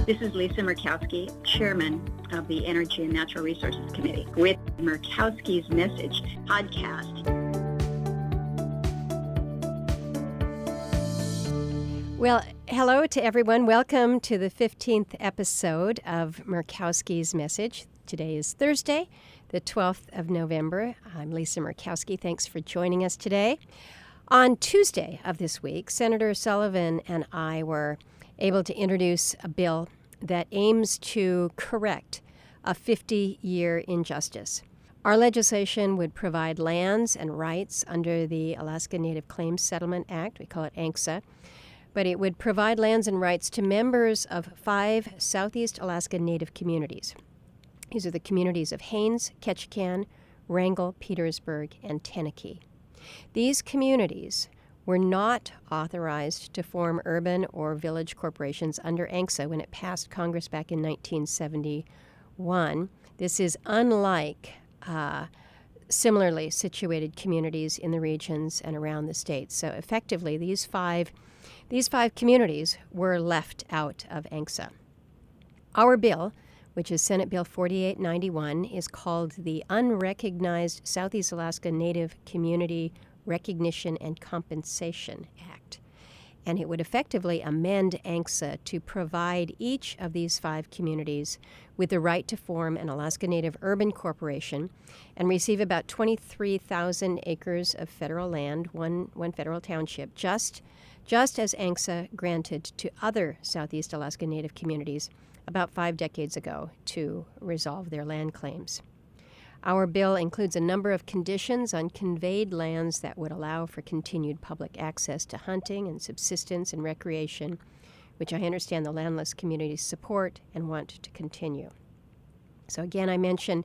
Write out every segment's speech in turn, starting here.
This is Lisa Murkowski, Chairman of the Energy and Natural Resources Committee, with Murkowski's Message podcast. Well, hello to everyone. Welcome to the 15th episode of Murkowski's Message. Today is Thursday, the 12th of November. I'm Lisa Murkowski. Thanks for joining us today. On Tuesday of this week, Senator Sullivan and I were able to introduce a bill that aims to correct a 50-year injustice. Our legislation would provide lands and rights under the Alaska Native Claims Settlement Act. We call it ANCSA. But it would provide lands and rights to members of 5 Southeast Alaska Native communities. These are the communities of Haines, Ketchikan, Wrangell, Petersburg, and Tenakee. These communities were not authorized to form urban or village corporations under ANCSA when it passed Congress back in 1971. This is unlike similarly situated communities in the regions and around the states. So effectively, these five communities were left out of ANCSA. Our bill, which is Senate Bill 4891, is called the Unrecognized Southeast Alaska Native Community Recognition and Compensation Act. And it would effectively amend ANCSA to provide each of these 5 communities with the right to form an Alaska Native urban corporation and receive about 23,000 acres of federal land, one federal township, just as ANCSA granted to other Southeast Alaska Native communities about 5 decades ago to resolve their land claims. Our bill includes a number of conditions on conveyed lands that would allow for continued public access to hunting and subsistence and recreation, which I understand the landless communities support and want to continue. So again, I mentioned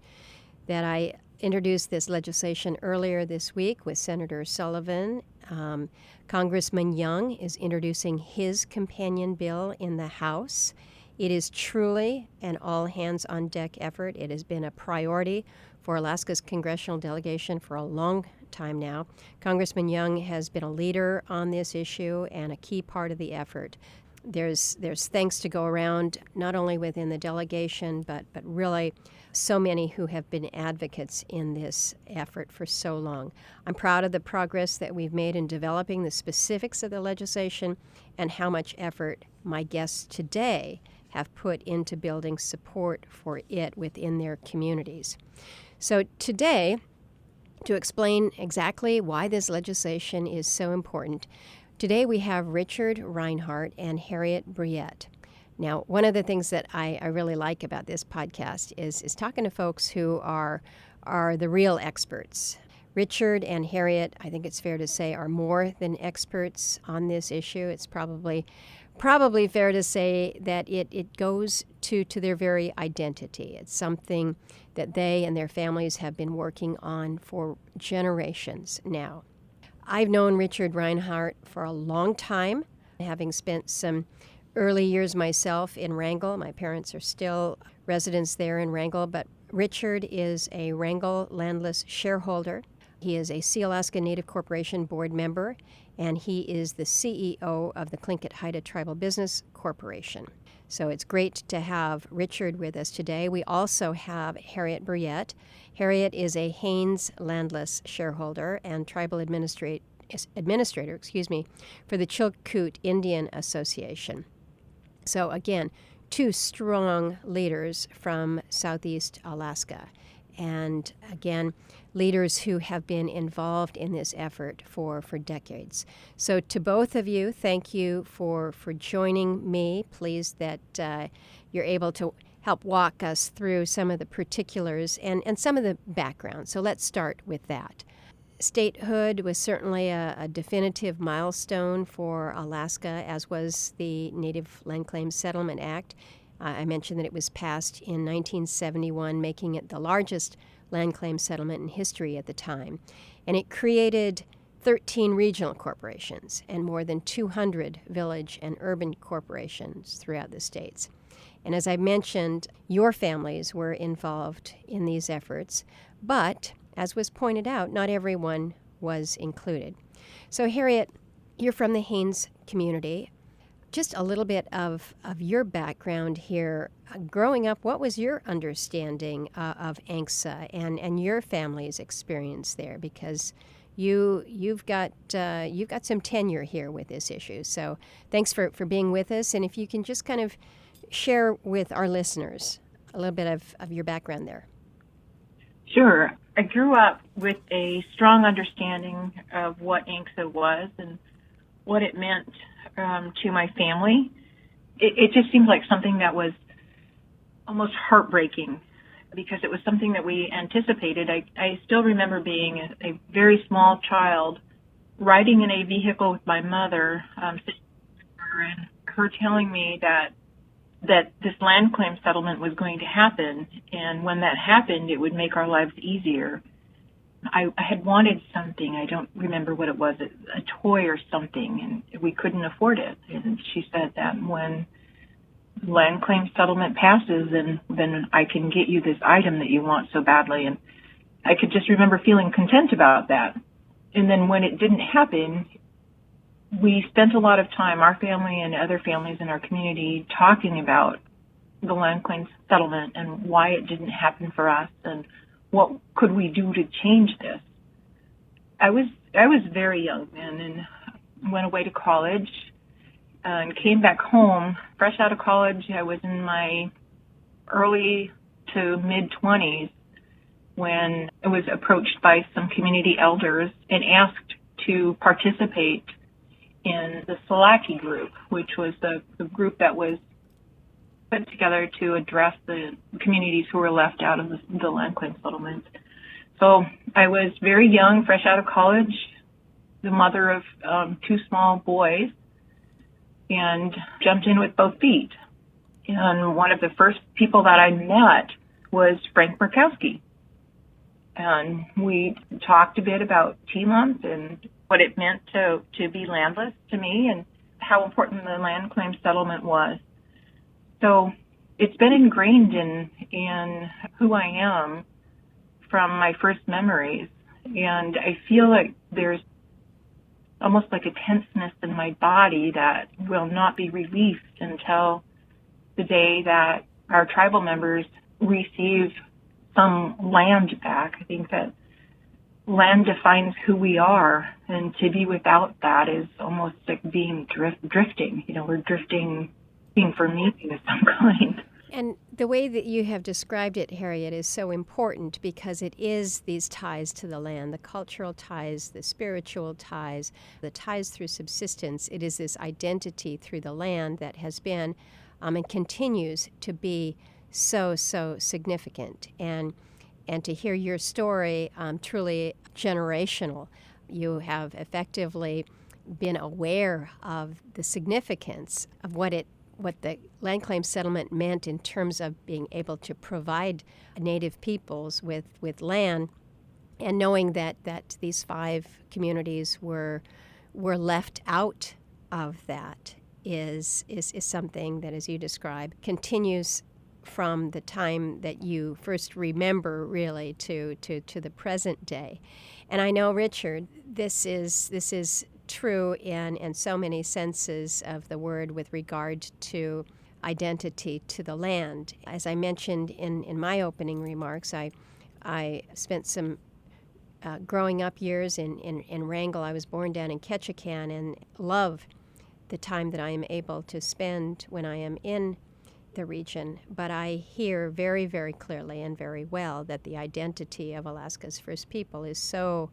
that I introduced this legislation earlier this week with Senator Sullivan. Congressman Young is introducing his companion bill in the House. It is truly an all-hands-on-deck effort. It has been a priority for Alaska's congressional delegation for a long time now. Congressman Young has been a leader on this issue and a key part of the effort. There's thanks to go around, not only within the delegation, but really so many who have been advocates in this effort for so long. I'm proud of the progress that we've made in developing the specifics of the legislation and how much effort my guests today have put into building support for it within their communities. So today, to explain exactly why this legislation is so important, today we have Richard Rinehart and Harriet Brouillette. Now, one of the things that I really like about this podcast is talking to folks who are the real experts. Richard and Harriet, I think it's fair to say, are more than experts on this issue. It's probably fair to say that it goes to their very identity. It's something that they and their families have been working on for generations now. I've known Richard Rinehart for a long time, having spent some early years myself in Wrangell. My parents are still residents there in Wrangell, but Richard is a Wrangell landless shareholder. He is a Sealaska Native Corporation board member, and he is the CEO of the Tlingit Haida Tribal Business Corporation. So it's great to have Richard with us today. We also have Harriet Brouillette. Harriet is a Haines landless shareholder and tribal administrator for the Chilkoot Indian Association. So again, 2 strong leaders from Southeast Alaska. And again, leaders who have been involved in this effort for decades. So to both of you, thank you for joining me. Pleased that you're able to help walk us through some of the particulars and some of the background. So let's start with that. Statehood was certainly a definitive milestone for Alaska, as was the Native Land Claims Settlement Act. I mentioned that it was passed in 1971, making it the largest land claim settlement in history at the time. And it created 13 regional corporations and more than 200 village and urban corporations throughout the states. And as I mentioned, your families were involved in these efforts, but as was pointed out, not everyone was included. So Harriet, you're from the Haines community. just a little bit of your background here. Growing up, what was your understanding of ANCSA and your family's experience there? Because you've got some tenure here with this issue. So thanks for being with us. And if you can just kind of share with our listeners a little bit of your background there. Sure. I grew up with a strong understanding of what ANCSA was and what it meant to my family. It just seemed like something that was almost heartbreaking because it was something that we anticipated. I still remember being a very small child riding in a vehicle with my mother, sitting with her, and her telling me that this land claim settlement was going to happen, and when that happened, it would make our lives easier. I had wanted something. I don't remember what it was, a toy or something, and we couldn't afford it. And she said that when land claim settlement passes, then I can get you this item that you want so badly. And I could just remember feeling content about that. And then when it didn't happen, we spent a lot of time, our family and other families in our community, talking about the land claims settlement and why it didn't happen for us and what could we do to change this. I was very young then and went away to college and came back home. Fresh out of college, I was in my early to mid-20s when I was approached by some community elders and asked to participate in the Sealaska group, which was the group that was put together to address the communities who were left out of the land claim settlement. So I was very young, fresh out of college, the mother of two small boys, and jumped in with both feet. And one of the first people that I met was Frank Murkowski. And we talked a bit about TLUMP and what it meant to be landless to me and how important the land claim settlement was. So it's been ingrained in who I am from my first memories. And I feel like there's almost like a tenseness in my body that will not be released until the day that our tribal members receive some land back. I think that land defines who we are, and to be without that is almost like being drifting. You know, we're drifting for meaning of some kind. And the way that you have described it, Harriet, is so important because it is these ties to the land, the cultural ties, the spiritual ties, the ties through subsistence. It is this identity through the land that has been and continues to be so significant. And to hear your story, truly generational. You have effectively been aware of the significance of what the land claim settlement meant in terms of being able to provide Native peoples with land, and knowing that these 5 communities were left out of that is something that, as you describe, continues from the time that you first remember really to the present day. And I know, Richard, this is true in so many senses of the word with regard to identity to the land. As I mentioned in my opening remarks, I spent some growing up years in Wrangell. I was born down in Ketchikan and love the time that I am able to spend when I am in the region, but I hear very, very clearly and very well that the identity of Alaska's First People is so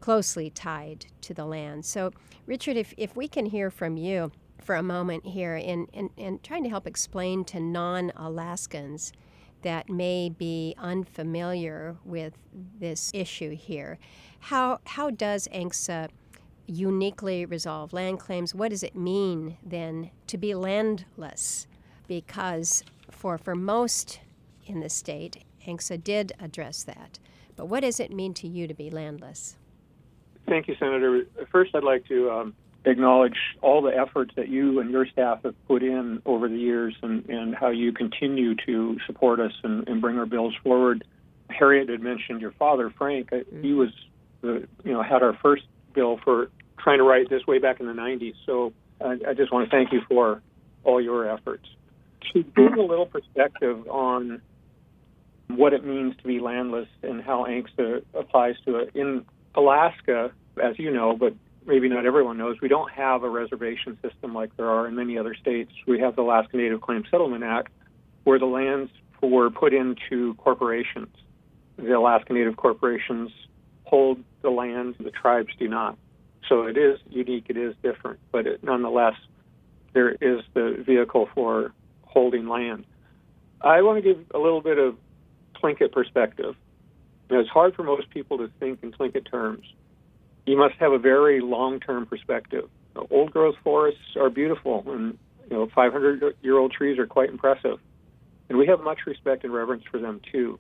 closely tied to the land. So, Richard, if we can hear from you for a moment here in trying to help explain to non-Alaskans that may be unfamiliar with this issue here, how does ANCSA uniquely resolve land claims? What does it mean then to be landless? Because for most in the state, ANCSA did address that. But what does it mean to you to be landless? Thank you, Senator. First, I'd like to acknowledge all the efforts that you and your staff have put in over the years and how you continue to support us and bring our bills forward. Harriet had mentioned your father, Frank. He was, had our first bill for trying to write this way back in the 90s. So I just want to thank you for all your efforts. To give a little perspective on what it means to be landless and how ANCSA applies to it. In Alaska, as you know, but maybe not everyone knows, we don't have a reservation system like there are in many other states. We have the Alaska Native Claims Settlement Act, where the lands were put into corporations. The Alaska Native corporations hold the lands, the tribes do not. So it is unique, it is different, but nonetheless, there is the vehicle for holding land. I want to give a little bit of Tlingit perspective. It's hard for most people to think in Tlingit terms. You must have a very long-term perspective. Old-growth forests are beautiful, and 500-year-old trees are quite impressive. And we have much respect and reverence for them, too.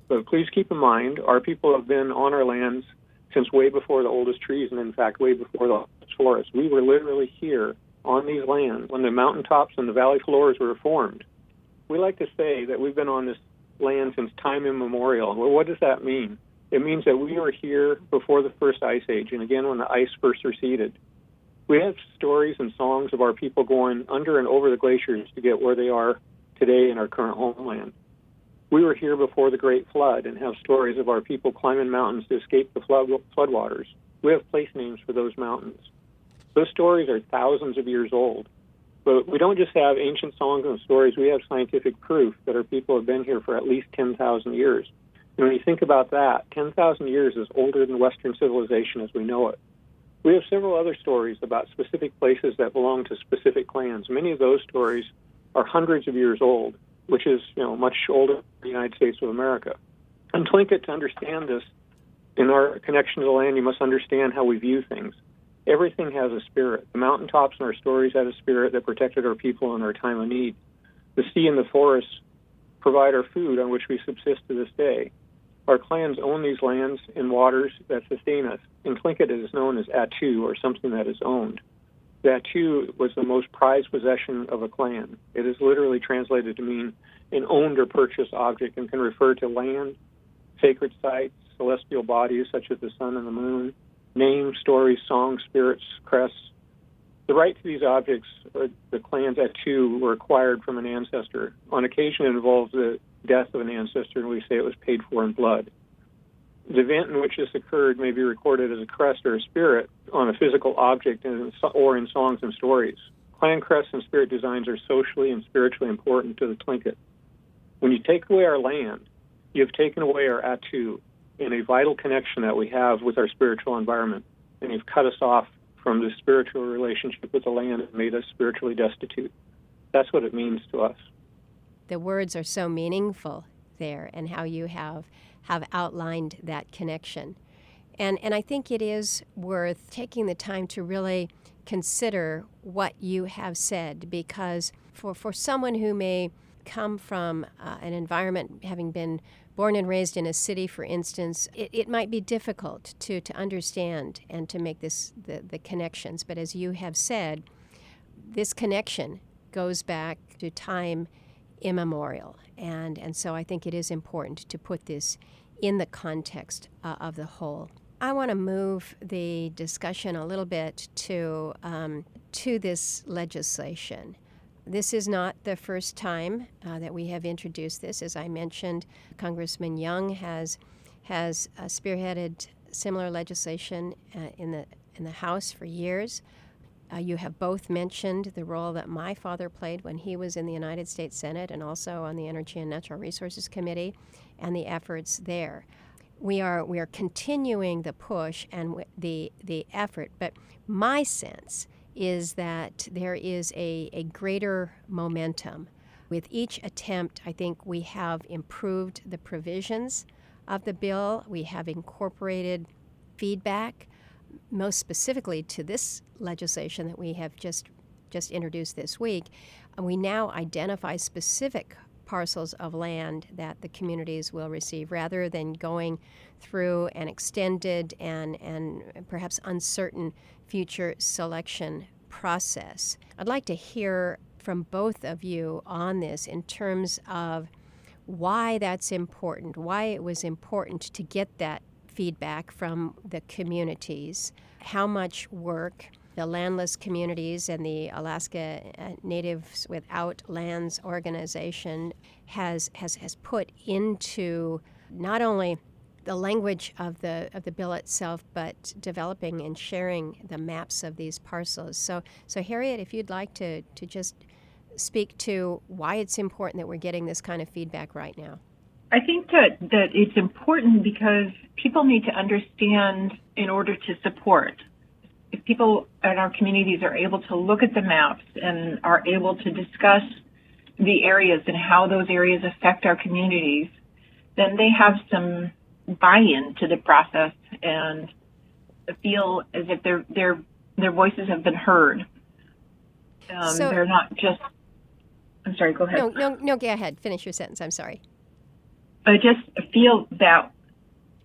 But please keep in mind, our people have been on our lands since way before the oldest trees, and in fact, way before the oldest forests. We were literally here on these lands when the mountaintops and the valley floors were formed. We like to say that we've been on this land since time immemorial. Well, what does that mean? It means that we were here before the first ice age, and again, when the ice first receded. We have stories and songs of our people going under and over the glaciers to get where they are today in our current homeland. We were here before the Great Flood and have stories of our people climbing mountains to escape the floodwaters. We have place names for those mountains. Those stories are thousands of years old. But we don't just have ancient songs and stories. We have scientific proof that our people have been here for at least 10,000 years. And when you think about that, 10,000 years is older than Western civilization as we know it. We have several other stories about specific places that belong to specific clans. Many of those stories are hundreds of years old, which is much older than the United States of America. And Tlingit, to understand this, in our connection to the land, you must understand how we view things. Everything has a spirit. The mountaintops in our stories had a spirit that protected our people in our time of need. The sea and the forests provide our food on which we subsist to this day. Our clans own these lands and waters that sustain us. In Tlingit, it is known as atu, or something that is owned. The atu was the most prized possession of a clan. It is literally translated to mean an owned or purchased object and can refer to land, sacred sites, celestial bodies such as the sun and the moon, names, stories, songs, spirits, crests. The right to these objects, or the clan's atu, were acquired from an ancestor. On occasion, it involves the death of an ancestor, and we say it was paid for in blood. The event in which this occurred may be recorded as a crest or a spirit on a physical object or in songs and stories. Clan crests and spirit designs are socially and spiritually important to the Tlingit. When you take away our land, you have taken away our atu and a vital connection that we have with our spiritual environment, and you've cut us off from the spiritual relationship with the land and made us spiritually destitute. That's what it means to us. The words are so meaningful there, and how you have outlined that connection. And I think it is worth taking the time to really consider what you have said, because for someone who may come from an environment, having been born and raised in a city, for instance, it might be difficult to understand and to make the connections. But as you have said, this connection goes back to time immemorial. And so I think it is important to put this in the context of the whole. I want to move the discussion a little bit to this legislation. This is not the first time that we have introduced this. As I mentioned, Congressman Young has spearheaded similar legislation in the House for years. You have both mentioned the role that my father played when he was in the United States Senate and also on the Energy and Natural Resources Committee and the efforts there. We are continuing the push and the effort, but my sense is that there is a greater momentum. With each attempt, I think we have improved the provisions of the bill. We have incorporated feedback, most specifically to this legislation that we have just introduced this week. We now identify specific parcels of land that the communities will receive, rather than going through an extended and perhaps uncertain future selection process. I'd like to hear from both of you on this in terms of why that's important, why it was important to get that feedback from the communities, how much work landless communities and the Alaska Natives Without Lands organization has put into not only the language of the bill itself, but developing and sharing the maps of these parcels. So Harriet, if you'd like to just speak to why it's important that we're getting this kind of feedback right now. I think that it's important because people need to understand in order to support. If people in our communities are able to look at the maps and are able to discuss the areas and how those areas affect our communities, then they have some buy-in to the process and feel as if their voices have been heard. They're not just... I'm sorry, go ahead. No, go ahead. Finish your sentence. I'm sorry. I just feel that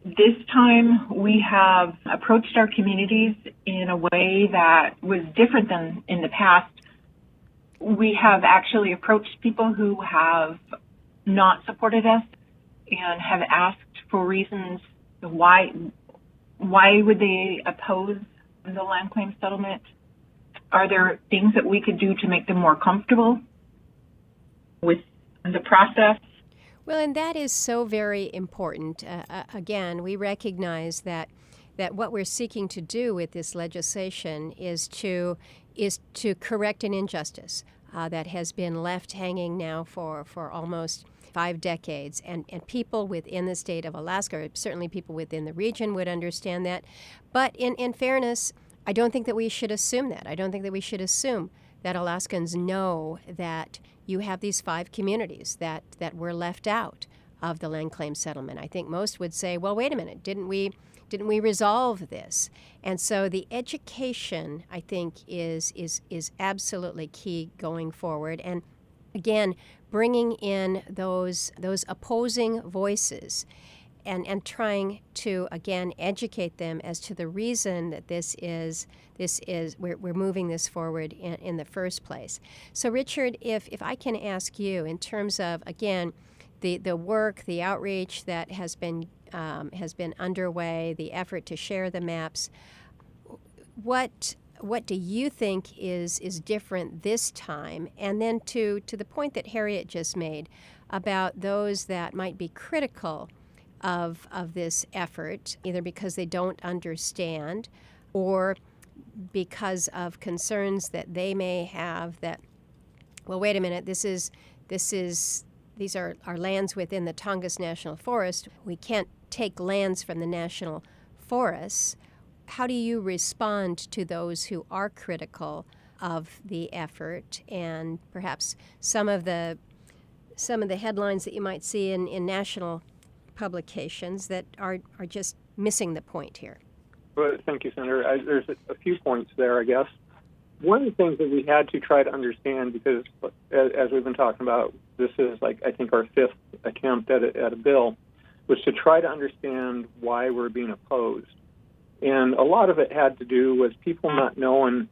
this time we have approached our communities in a way that was different than in the past. We have actually approached people who have not supported us and have asked for reasons why would they oppose the land claim settlement. Are there things that we could do to make them more comfortable with the process? Well, and that is so very important. Again, we recognize that what we're seeking to do with this legislation is to correct an injustice that has been left hanging now for almost 5 decades. And people within the state of Alaska, or certainly people within the region, would understand that. But in fairness, I don't think that we should assume that. I don't think that we should assume that Alaskans know that you have these 5 communities that were left out of the land claim settlement. I think most would say, well, wait a minute, didn't we resolve this? And so the education, I think, is absolutely key going forward. And again, bringing in those opposing voices and trying to, again, educate them as to the reason that we're moving this forward in the first place. So Richard, if I can ask you in terms of, again, the work, the outreach that has been underway, the effort to share the maps, what do you think is different this time? And then to the point that Harriet just made about those that might be critical of this effort, either because they don't understand or because of concerns that they may have that, well, wait a minute, these are our lands within the Tongass National Forest. We can't take lands from the national forests. How do you respond to those who are critical of the effort and perhaps some of the headlines that you might see in national publications that are just missing the point here? Well, thank you, Senator. There's a few points there, I guess. One of the things that we had to try to understand, because as we've been talking about, this is I think our 5th attempt at a bill, was to try to understand why we're being opposed. And a lot of it had to do with people not knowing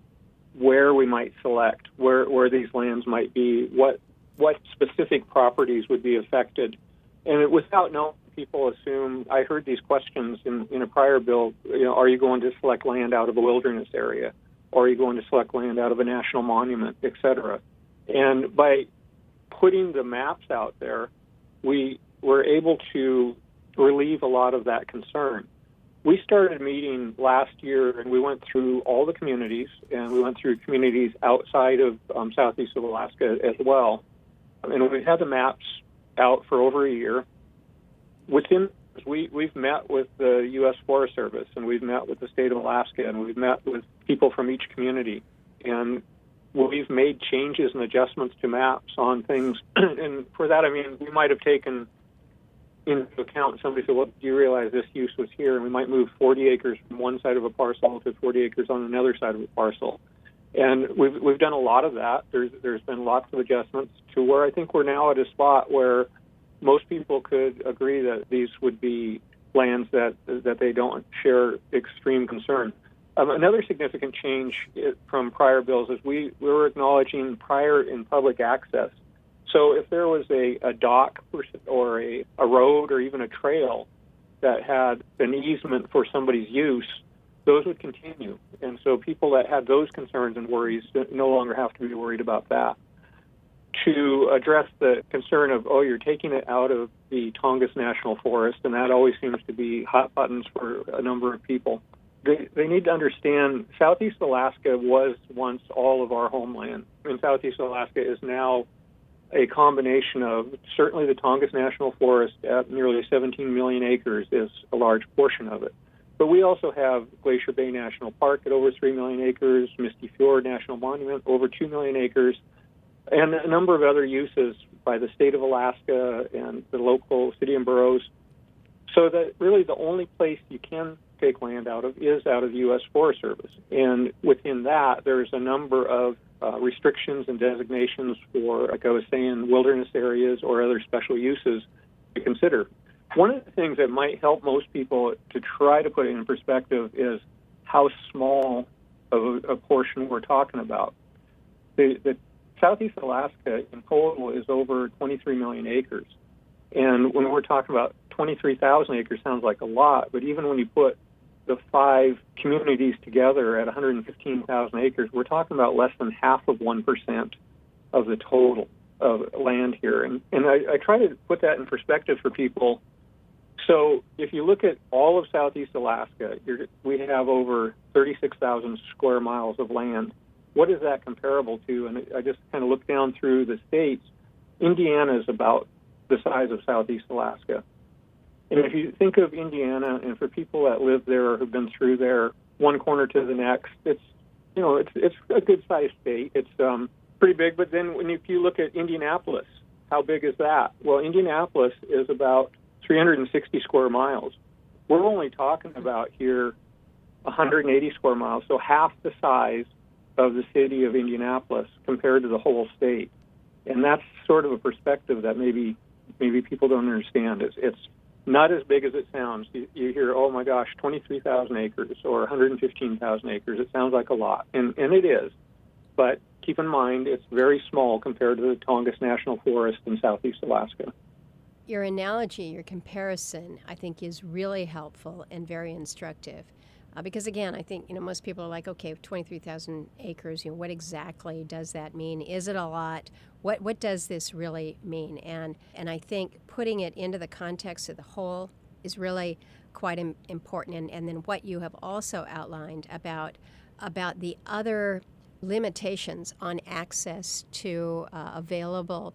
where we might select, where these lands might be, what specific properties would be affected. And without knowing, people assume, I heard these questions in a prior bill, are you going to select land out of a wilderness area? Or are you going to select land out of a national monument, et cetera? And by putting the maps out there, we were able to relieve a lot of that concern. We started meeting last year, and we went through all the communities, and we went through communities outside of southeast of Alaska as well. And we've had the maps out for over a year. We've met with the U.S. Forest Service, and we've met with the state of Alaska, and we've met with people from each community. And we've made changes and adjustments to maps on things. And for that, we might have taken into account, somebody said, well, do you realize this use was here? And we might move 40 acres from one side of a parcel to 40 acres on another side of a parcel. And we've done a lot of that. There's been lots of adjustments to where I think we're now at a spot where most people could agree that these would be lands that they don't share extreme concern. Another significant change from prior bills is we were acknowledging prior in public access. So if there was a dock or a road or even a trail that had an easement for somebody's use, those would continue. And so people that had those concerns and worries no longer have to be worried about that. To address the concern of, you're taking it out of the Tongass National Forest, and that always seems to be hot buttons for a number of people. They need to understand Southeast Alaska was once all of our homeland, and Southeast Alaska is now a combination of, certainly the Tongass National Forest at nearly 17 million acres is a large portion of it. But we also have Glacier Bay National Park at over 3 million acres, Misty Fjord National Monument over 2 million acres, and a number of other uses by the state of Alaska and the local city and boroughs. So that really the only place you can take land out of is out of the U.S. Forest Service. And within that, there's a number of restrictions and designations for, like I was saying, wilderness areas or other special uses to consider. One of the things that might help most people to try to put it in perspective is how small of a portion we're talking about. The Southeast Alaska in total is over 23 million acres. And when we're talking about 23,000 acres, sounds like a lot, but even when you put the 5 communities together at 115,000 acres, we're talking about less than half of 1% of the total of land here. And I try to put that in perspective for people. So if you look at all of Southeast Alaska, we have over 36,000 square miles of land. What is that comparable to? And I just kind of look down through the states. Indiana is about the size of Southeast Alaska. And if you think of Indiana, and for people that live there or have been through there, one corner to the next, it's a good-sized state. It's pretty big. But then if you look at Indianapolis, how big is that? Well, Indianapolis is about 360 square miles. We're only talking about here 180 square miles, so half the size of the city of Indianapolis compared to the whole state. And that's sort of a perspective that maybe people don't understand. It's not as big as it sounds. You hear, oh my gosh, 23,000 acres or 115,000 acres. It sounds like a lot, and it is. But keep in mind, it's very small compared to the Tongass National Forest in Southeast Alaska. Your analogy, your comparison, I think is really helpful and very instructive. Because again, I think most people are like, okay, 23,000 acres. What exactly does that mean? Is it a lot? What does this really mean? And I think putting it into the context of the whole is really quite important. And then what you have also outlined about the other limitations on access to available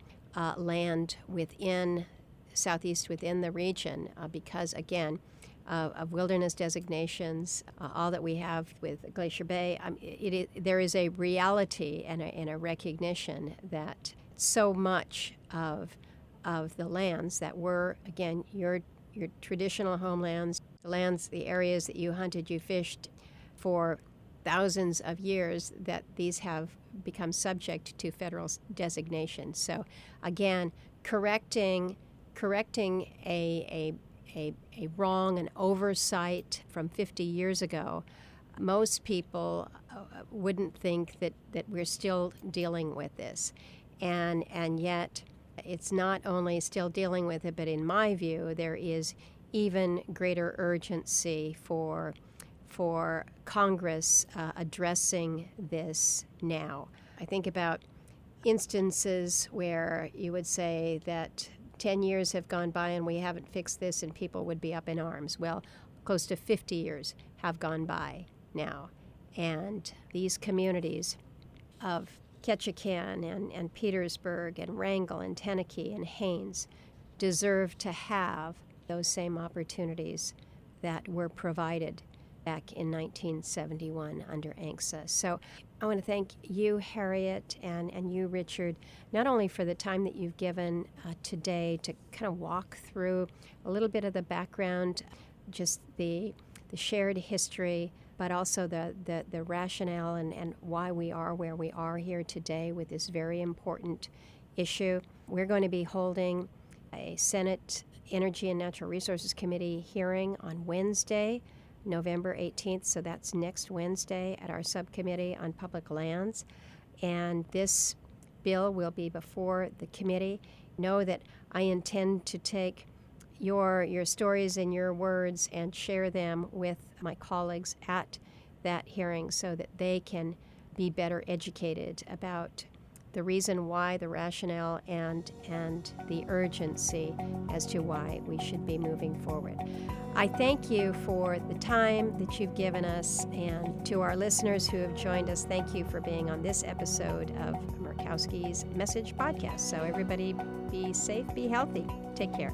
land within Southeast within the region, because again, of wilderness designations, all that we have with Glacier Bay, there is a reality and a recognition that so much of the lands that were, again, your traditional homelands, the areas that you hunted, you fished for thousands of years, that these have become subject to federal designation. So again, correcting a wrong, an oversight from 50 years ago, most people wouldn't think that we're still dealing with this. And yet it's not only still dealing with it, but in my view, there is even greater urgency for Congress addressing this now. I think about instances where you would say that 10 years have gone by and we haven't fixed this and people would be up in arms. Well, close to 50 years have gone by now. And these communities of Ketchikan and Petersburg and Wrangell and Tenakee and Haines deserve to have those same opportunities that were provided back in 1971 under ANCSA. So I want to thank you, Harriet, and you, Richard, not only for the time that you've given today to kind of walk through a little bit of the background, just the shared history, but also the rationale and why we are where we are here today with this very important issue. We're going to be holding a Senate Energy and Natural Resources Committee hearing on Wednesday, November 18th, so that's next Wednesday at our subcommittee on public lands. And this bill will be before the committee. Know that I intend to take your stories and your words and share them with my colleagues at that hearing so that they can be better educated about the reason why, the rationale, and the urgency as to why we should be moving forward. I thank you for the time that you've given us, and to our listeners who have joined us, thank you for being on this episode of Murkowski's Message Podcast. So everybody be safe, be healthy. Take care.